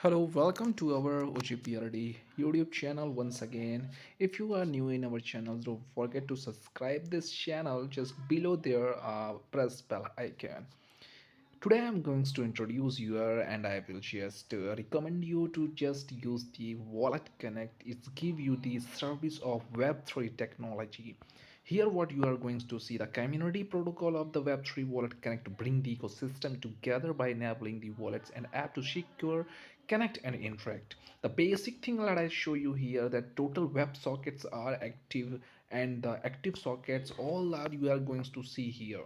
Hello, welcome to our OGPRD YouTube channel once again. If you are new in our channel, don't forget to subscribe this channel just below there, press bell icon. Today I'm going to introduce you and I will just recommend you to just use the Wallet Connect. It's give you the service of web3 technology. Here what you are going to see the community protocol of the web3 Wallet Connect to bring the ecosystem together by enabling the wallets and app to secure, connect and interact. The basic thing that I show you here that total web sockets are active and the active sockets all are you are going to see here.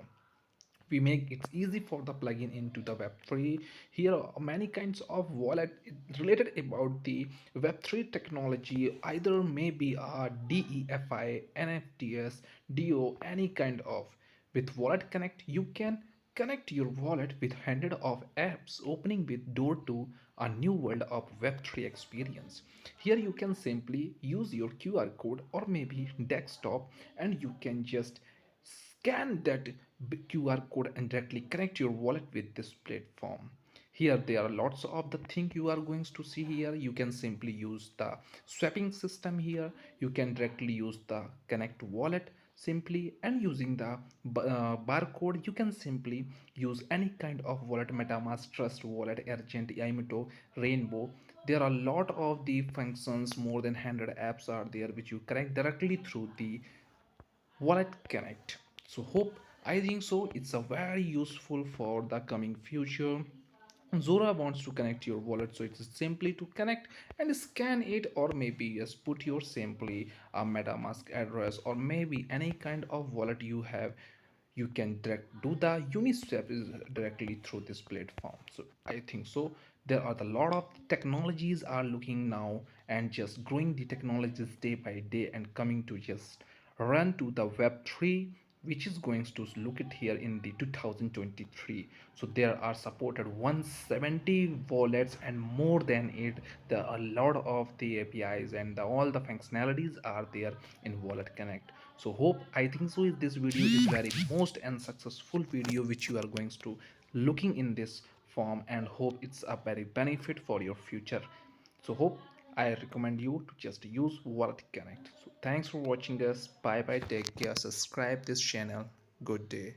We make it easy for the plugin into the web3. Here are many kinds of wallet related about the web3 technology, either maybe a DEFI, NFTs, DO, any kind of. With Wallet Connect you can connect your wallet with hundred of apps, opening with door to a new world of web3 experience. Here you can simply use your QR code or maybe desktop and you can just scan that QR code and directly connect your wallet with this platform. Here there are lots of the thing you are going to see here. You can simply use the swapping system here. You can directly use the connect wallet simply, and using the barcode you can simply use any kind of wallet, MetaMask, Trust Wallet, Argent, Imito, Rainbow. There are a lot of the functions, more than 100 apps are there which you connect directly through the Wallet Connect. So hope, I think so it's a very useful for the coming future. Zora wants to connect your wallet, so it's simply to connect and scan it, or maybe just put your simply a MetaMask address or maybe any kind of wallet you have. You can direct do the Uniswap is directly through this platform. So I think so there are a lot of technologies are looking now and just growing the technologies day by day and coming to just run to the web3, which is going to look at here in the 2023. So there are supported 170 wallets and more than it there are a lot of the APIs and all the functionalities are there in Wallet Connect. So hope, I think so this video is very most and successful video which you are going to looking in this form, and hope it's a very benefit for your future. So hope, I recommend you to just use Wallet Connect. So thanks for watching us. Bye bye, take care, subscribe this channel. Good day.